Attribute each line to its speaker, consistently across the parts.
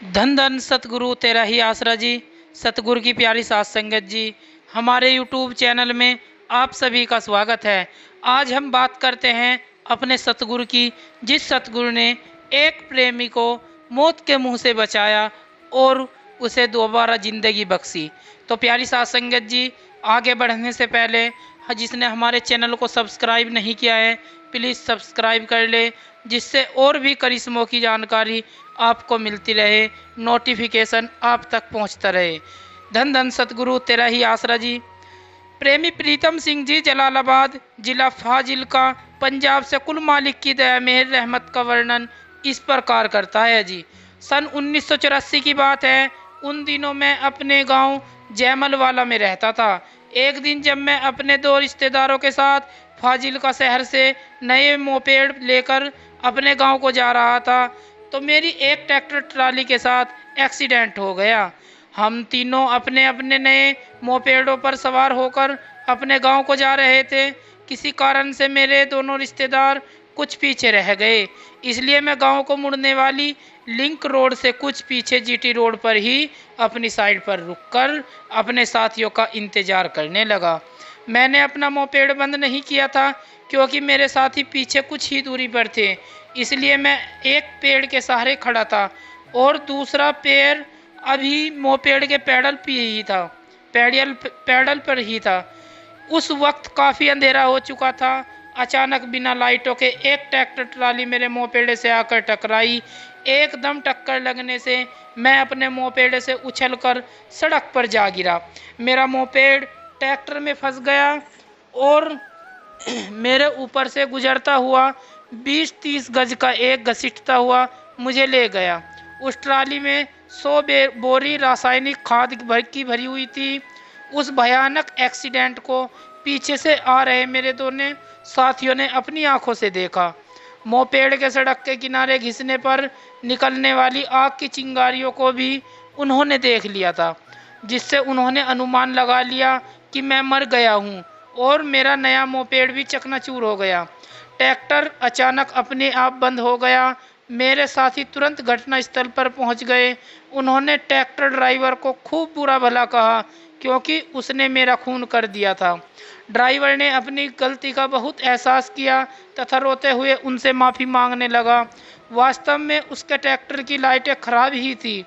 Speaker 1: धन धन सतगुरु तेरा ही आसरा जी। सतगुरु की प्यारी सात संगत जी, हमारे यूट्यूब चैनल में आप सभी का स्वागत है। आज हम बात करते हैं अपने सतगुरु की, जिस सतगुरु ने एक प्रेमी को मौत के मुंह से बचाया और उसे दोबारा जिंदगी बख्शी। तो प्यारी सात संगत जी, आगे बढ़ने से पहले जिसने हमारे चैनल को सब्सक्राइब नहीं किया है, प्लीज़ सब्सक्राइब कर ले, जिससे और भी करिश्मों की जानकारी आपको मिलती रहे, नोटिफिकेशन आप तक पहुंचता रहे। धन धन सतगुरु तेरा ही आसरा जी। प्रेमी प्रीतम सिंह जी, जलालाबाद जिला फाजिल्का, पंजाब से कुल मालिक की दया मेहर रहमत का वर्णन इस प्रकार करता है जी। सन 1984 की बात है। उन दिनों मैं अपने गांव जैमलवाला में रहता था। एक दिन जब मैं अपने दो रिश्तेदारों के साथ फाजिल्का शहर से नए मोपेड लेकर अपने गांव को जा रहा था, तो मेरी एक ट्रैक्टर ट्राली के साथ एक्सीडेंट हो गया। हम तीनों अपने अपने नए मोपेडों पर सवार होकर अपने गांव को जा रहे थे। किसी कारण से मेरे दोनों रिश्तेदार कुछ पीछे रह गए, इसलिए मैं गांव को मुड़ने वाली लिंक रोड से कुछ पीछे जीटी रोड पर ही अपनी साइड पर रुककर अपने साथियों का इंतजार करने लगा। मैंने अपना मोपेड बंद नहीं किया था, क्योंकि मेरे साथी पीछे कुछ ही दूरी पर थे, इसलिए मैं एक पेड़ के सहारे खड़ा था और दूसरा पैर अभी मोपेड के पैडल पर ही था। उस वक्त काफ़ी अंधेरा हो चुका था। अचानक बिना लाइटों के एक ट्रैक्टर ट्राली मेरे मोपेड से आकर टकराई। एकदम टक्कर लगने से मैं अपने मोपेड से उछलकर सड़क पर जा गिरा। मेरा मोपेड ट्रैक्टर में फंस गया और मेरे ऊपर से गुजरता हुआ 20-30 गज का एक घसीटता हुआ मुझे ले गया। उस ट्राली में 100 बोरी रासायनिक खाद की भरी हुई थी। उस भयानक एक्सीडेंट को पीछे से आ रहे मेरे दोनों साथियों ने अपनी आंखों से देखा। मोपेड के सड़क के किनारे घिसने पर निकलने वाली आग की चिंगारियों को भी उन्होंने देख लिया था, जिससे उन्होंने अनुमान लगा लिया कि मैं मर गया हूँ और मेरा नया मोपेड भी चकनाचूर हो गया। ट्रैक्टर अचानक अपने आप बंद हो गया। मेरे साथी तुरंत घटनास्थल पर पहुंच गए। उन्होंने ट्रैक्टर ड्राइवर को खूब बुरा भला कहा, क्योंकि उसने मेरा खून कर दिया था। ड्राइवर ने अपनी गलती का बहुत एहसास किया तथा रोते हुए उनसे माफ़ी मांगने लगा। वास्तव में उसके ट्रैक्टर की लाइटें खराब ही थी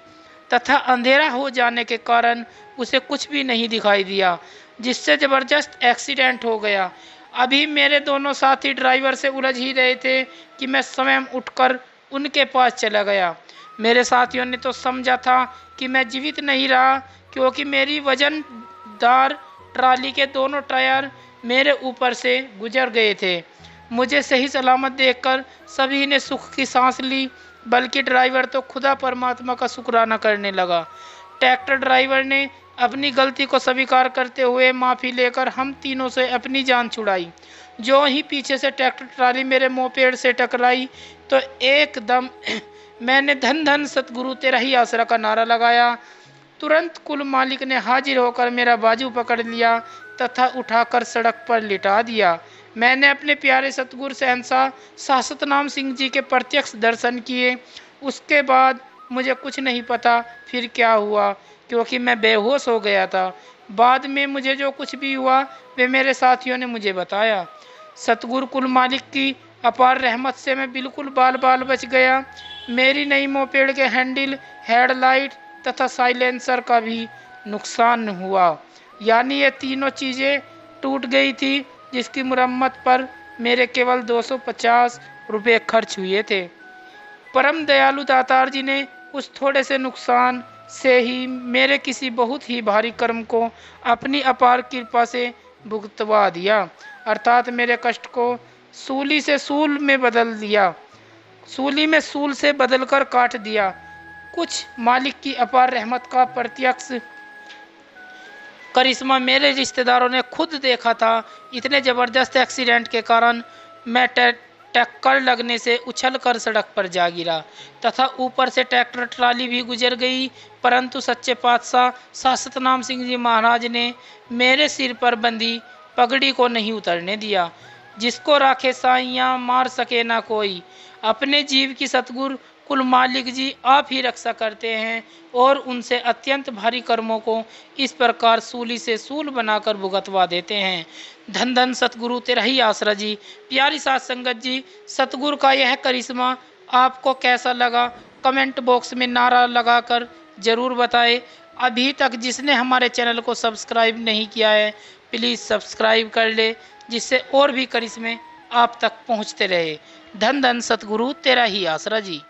Speaker 1: तथा अंधेरा हो जाने के कारण उसे कुछ भी नहीं दिखाई दिया, जिससे ज़बरदस्त एक्सीडेंट हो गया। अभी मेरे दोनों साथी ड्राइवर से उलझ ही रहे थे कि मैं स्वयं उठकर उनके पास चला गया। मेरे साथियों ने तो समझा था कि मैं जीवित नहीं रहा, क्योंकि मेरी वजनदार ट्राली के दोनों टायर मेरे ऊपर से गुजर गए थे। मुझे सही सलामत देखकर सभी ने सुख की सांस ली, बल्कि ड्राइवर तो खुदा परमात्मा का शुक्राना करने लगा। ट्रैक्टर ड्राइवर ने अपनी गलती को स्वीकार करते हुए माफ़ी लेकर हम तीनों से अपनी जान छुड़ाई। जो ही पीछे से ट्रैक्टर ट्राली मेरे मोपेड से टकराई, तो एकदम मैंने धन धन सतगुरु तेरा ही आसरा का नारा लगाया। तुरंत कुल मालिक ने हाजिर होकर मेरा बाजू पकड़ लिया तथा उठाकर सड़क पर लिटा दिया। मैंने अपने प्यारे सतगुरु शहंशाह शाश्वतनाम सिंह जी के प्रत्यक्ष दर्शन किए। उसके बाद मुझे कुछ नहीं पता फिर क्या हुआ, क्योंकि मैं बेहोश हो गया था। बाद में मुझे जो कुछ भी हुआ वे मेरे साथियों ने मुझे बताया। सतगुरु कुल मालिक की अपार रहमत से मैं बिल्कुल बाल बाल बच गया। मेरी नई मोपेड के हैंडल, हेडलाइट तथा साइलेंसर का भी नुकसान हुआ, यानी ये तीनों चीज़ें टूट गई थी, जिसकी मुरम्मत पर मेरे केवल 250 रुपये खर्च हुए थे। परम दयालु दातार जी ने उस थोड़े से नुकसान से ही मेरे किसी बहुत ही भारी कर्म को अपनी अपार कृपा से भुगतवा दिया, अर्थात मेरे कष्ट को सूली से सूल में बदल दिया, सूली में सूल से बदलकर काट दिया। कुछ मालिक की अपार रहमत का प्रत्यक्ष करिश्मा मेरे रिश्तेदारों ने खुद देखा था। इतने ज़बरदस्त एक्सीडेंट के कारण मैं टक्कर लगने से उछलकर सड़क पर जा गिरा तथा ऊपर से ट्रैक्टर ट्राली भी गुजर गई, परंतु सच्चे पातशाह शाश्वतनाम सिंह जी महाराज ने मेरे सिर पर बंधी पगड़ी को नहीं उतरने दिया। जिसको राखे साइयाँ मार सके ना कोई, अपने जीव की सतगुरु कुल मालिक जी आप ही रक्षा करते हैं और उनसे अत्यंत भारी कर्मों को इस प्रकार सूली से सूल बनाकर भुगतवा देते हैं। धन धन सतगुरु तेरा ही आसरा जी। प्यारी साथ संगत जी, सतगुरु का यह करिश्मा आपको कैसा लगा कमेंट बॉक्स में नारा लगाकर ज़रूर बताएं। अभी तक जिसने हमारे चैनल को सब्सक्राइब नहीं किया है प्लीज़ सब्सक्राइब कर ले, जिससे और भी करिश्मे आप तक पहुंचते रहे। धन धन सतगुरु तेरा ही आसरा जी।